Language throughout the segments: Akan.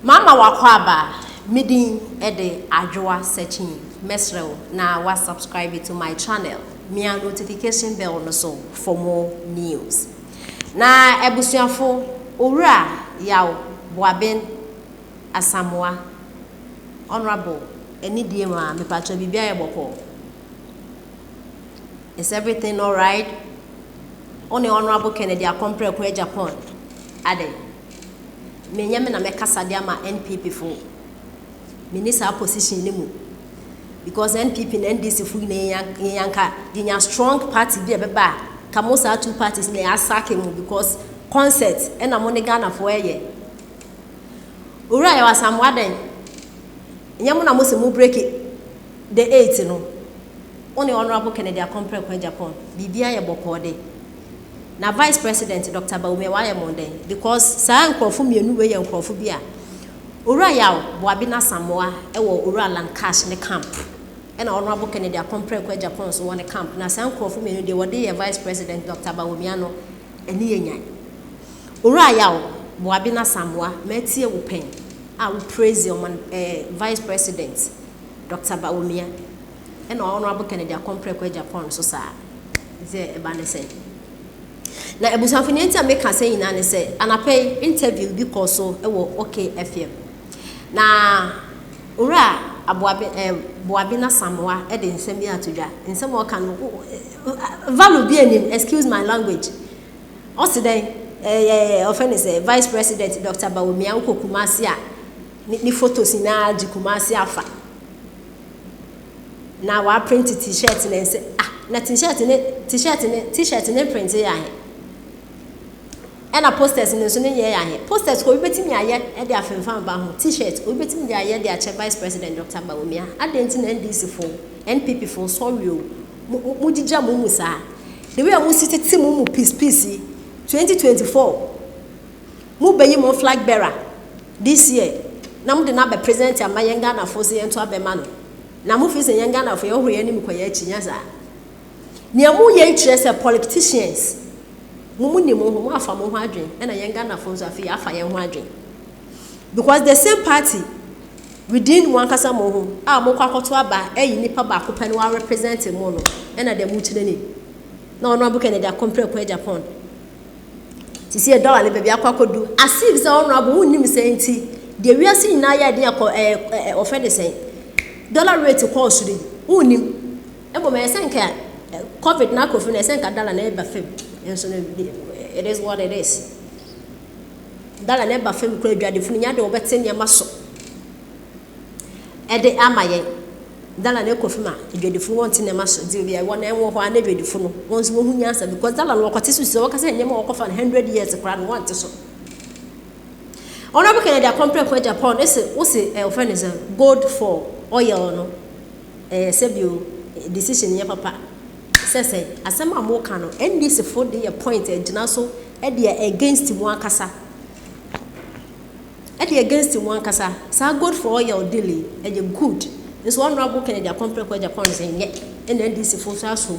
Mama wakwaba midin ede adwoa searching mesrel na wa subscribe to my channel. Me a notification bell no so for more news. Na ebusuafo owura yaw Buabeng Asamoah honorable eni die ma me patcho bibia yeboko. Is everything all right? Only honorable Kennedy akompre kwa Japan. Ade me nyame na mekasa dia ma NPP fo minister opposition ni mu because NPP and NDC fu na yanka dinya strong party bi beba kamosa two parties na asake mu because concert and na money Ghana for eye ura ya Asamoah den nyame na mo se mu break the 8 no only honorable Kennedy akompre kwa Japan bibia ye bokode na vice president Dr. Bawumia wa yemonde because sa nkrofo mienu we ye nkrofo bia owura yaw Buabeng Asamoah ewo owura Lancash ne camp ena honorable Kennedy akompre kwa Japan so one camp na sa nkrofo mienu de wode ye vice president Dr. Bawumia no eni yenyan owura yaw Buabeng Asamoah metie wo pen a wo praise your vice president Dr. Bawumia ena honorable Kennedy akompre kwa Japan so sa ze ebanese na ebusanfo ni enti ameka say ina ne say anapay interview bi ko so ewo okay FM na ura Buabeng Asamoah e de nsem bi atodwa nsem o kan value bi enim excuse my language o se den offend say vice president Dr. Bawumia ukokumasi a ni photos na adi kumasi afa na wa print t-shirt na say na t-shirt ne print ya and a posters in the Sunday posters go betting ya yet at the Afenfan Bahu t-shirt, we betting ya yet their vice president Dr. Bawumia. I didn't NDC for NPP for sorry Mudija Mumusa. The way I will sit at Mumu Peace 2024. Mube more flag bearer this year. Nam the number present a my young Ghana for the into Abemano. Namufis and young Ghana for your enemy Koyachiaza. Niamu ye politicians. Mumuni mo afa mo ho adwen na yenga na fonso afi afa yen ho adwen because the same party within one kasa mo ho a mo kwakoto aba eyi nipa ba ko pe no represent mo no na dem utine ni na ono abu Kennedy compare kwa Japan sisi e dollar le bia kwakodu asif se ono abu unnim se enti de wiase nyina ya de offend say dollar rate ko osuri unnim e bo me senka covid na kofi na senka dollar na e ba fam. It is what it is. Dala never film crowd the funya de obeten ya maso. E de amaye. Dala ne kofima edwedifo wonte ne maso di bia won en wo ho ana edwedifo no wonso wo hunya sa because dala no kwate so wo kasa nyema wo kofa 100 years kra no wonte so. Ona bu Kennedy compare kwa Japan ese wo se offend is gold for oil no sebio decision ya papa say asema mo ka no NDC for the point agina so e dey against mo akasa sa good for oil daily e dey good this one honorable Kennedy compare kwa Japan say nye NDC for so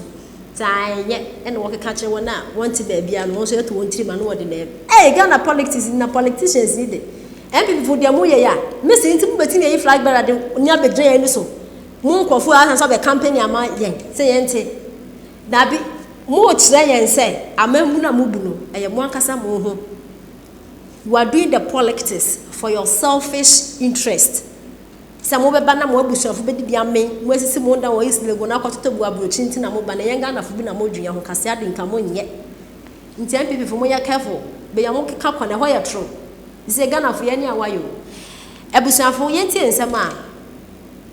nye and work catch one na want ba bia no so to won tiri ma no wode na Ghana politics na politicians need MPP for dia mo ye ya me say ntim beti na flag bearer de nya be dren ni so mo nkofo a so be campaign ama yen say yente Dabi mo chire yen say amambu na mubu no eye mo ankasa mo ho you are doing the politics for your selfish interest say mo beba na mo abusuafo be di amen mo asisi mo nda wo islego na akototo bu abrochi nti na mo ba na yenga na fo bi na mo dwunya ho kase ade nka mo nye nti MPP fo mo ya careful be ya mo keka kwa na ho ya tro say Ghana fo ye ni awayo abusuafo yenti ensem a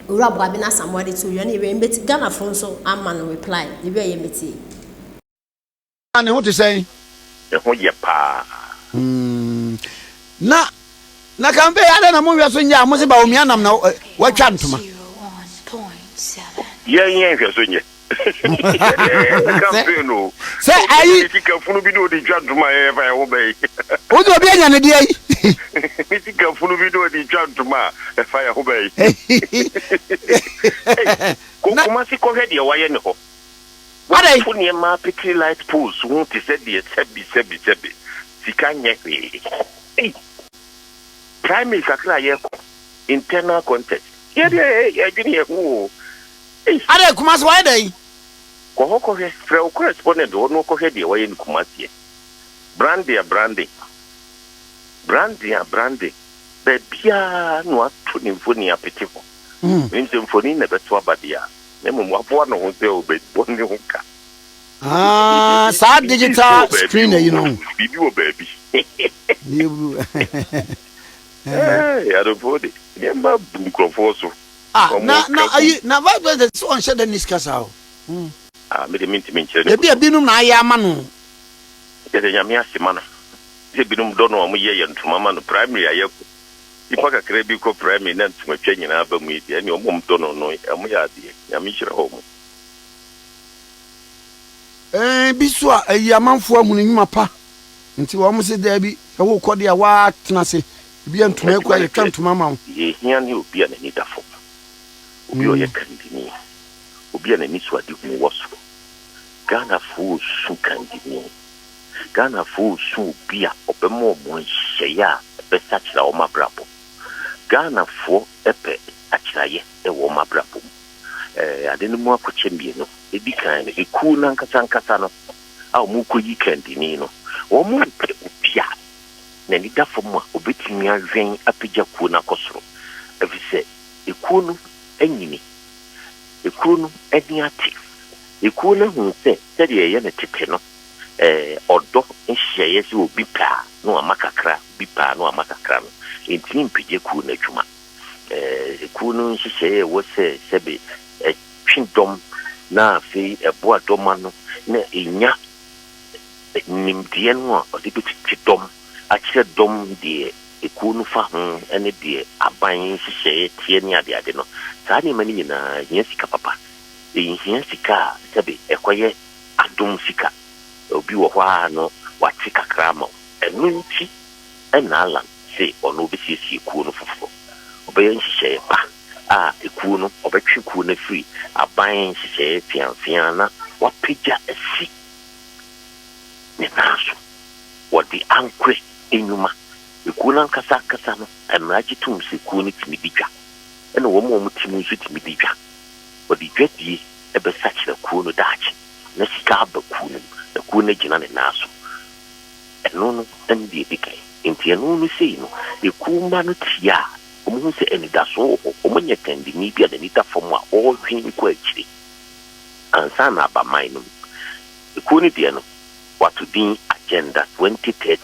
ura Buabeng Asamoah de to you na we mbeti Ghana fo nso ama no reply the way ye meti ane ho te say e ho ye pa na kambe ada na mo wi so nya mo se Bawumia nam na watwa ntoma ye hwe so nye kambe no say ayi tika funu bi no de twa ntoma e fa ho bai o do bi anya ne de ayi tika funu bi no de twa ntoma e fa ho bai ko kuma si ko hwe de wa ye ne ho What funny ma petty light poles won't say the sebi sika nye. primary kakra ye internal context ye adwini ye ho Ade Kumasi why dey? Ko he frɛ correspondent wo no ko he de wo ye ni Kumasi branding bebia no ato ni mfoni apete ho nse mfoni na beto abadia na mo aboa no ho se obedbo ni ho ka sa digital screen you know bibi wo baby I don't body remember microphone so na vice the so on share the discuss how me de minti minti e bia binum na aya ama no e de nyame asema no e binum do no mo ye ntuma ma no primary ayeko ipa kakra bi ko primary na ntuma twa nyina ba mu ide ani omom do no no amo ya ade nyame hire ho mo bisu a amanfo ahunu nyuma pa nti wo mo se da bi e wo kode a wa tena se bia ntuma ekwa ye twa ntuma ma wo ye hia ni obi a nani dafo obi o ye kandini obi a nani so ade hu wo so Ghana fu su kandini Ghana fu su bia obemo mo hyeya be sachira o mabrabo Ghana fu epe achiraye e wo mabrabo ade no mu akoche mbieno ebi kan e ku na nkasa no a mo koyi kandini no wo mo pe obia na ni da fom a obetimi ahwen apagya ku na kosoro efise eku no anyini eku no ani ate eku no hu se de ye na tete no odo nhye si obi pa no amakakra bi pa no amakakra no entini mpagya ku na adwuma eku no nhye wo se sebe twindom na afi ebo adoma no na enya nimdie no a odi betiti dom akire dom de eku no fa ho ene de aban hyehyɛ tie ne ade no saa ne mani nyina hia sika papa hia sika sebe ekoye adom sika obi wo hwa no wate kakra ma enu nti ena ala se ono be siesie eku no foforo obeye hyehyɛ ba eku no obetwe eku no free aban hyehyɛ fianfian na wapagya asi ne naso wodi ankwe enyuma eku na nkasa no emraji tum se eku no timi didwa ena wo mo timi nso timi didwa wodi dwadie ebe sachira eku no daachi na sika abaku no eku no gina ne naso eno no ndi dikai enti eno no sei no eku ma no tia omo se enidaso omo nyekandi ni bia da nita fomu a o hwin ko akiri ansa na ba mai no eku no de no watu din agenda 2030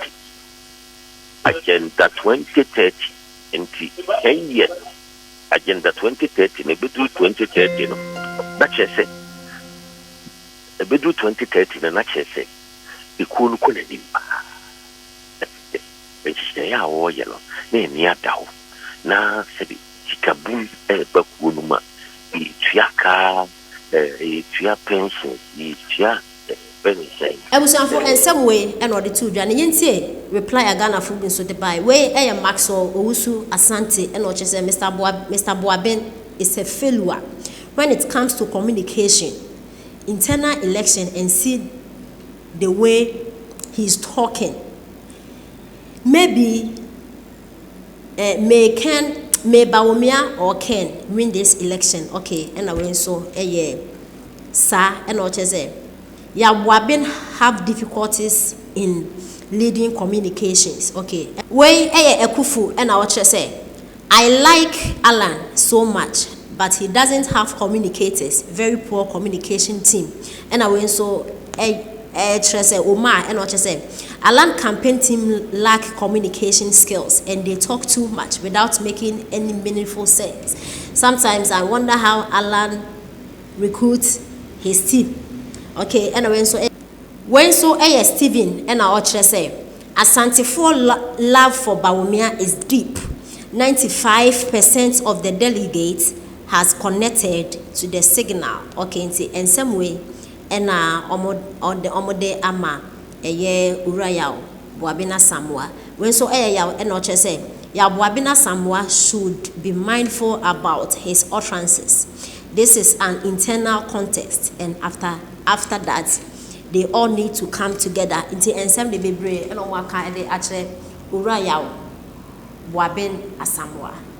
enti year agenda 2030 ne bedu 2030 no na chese e bedu 2030 na chese eku no ko na nimba ya wo ye no na ni adawo na sebi chikabum baku no ma tuaka tuya pension tuya pension ebusanfo ensem we e no de tu dwa ne yentie reply agana fu bin so de buy we Maxwell Owusu Asante e no chese Mr. Buabeng is a failure when it comes to communication internal election and see the way he's talking. Maybe may Bawumia or Ken win this election. Okay, and I win so sir and what is it? Buabeng have difficulties in leading communications. Okay. Way Ekufu and I say I like Alan so much, but he doesn't have communicators, very poor communication team. And I win so Omar and what say Alan campaign team lack communication skills and they talk too much without making any meaningful sense. Sometimes I wonder how Alan recruits his team. Okay, and when so Stephen and I say Asante for love for Bawumia is deep. 95% of the delegates has connected to the signal. Okay, in some way and on the omode ama urayao Buabena Samoa when so yaw and say Buabena Samoa should be mindful about his utterances. This is an internal context, and after that they all need to come together into ensem de bebre and waka de actually urayao Buabeng Asamoah.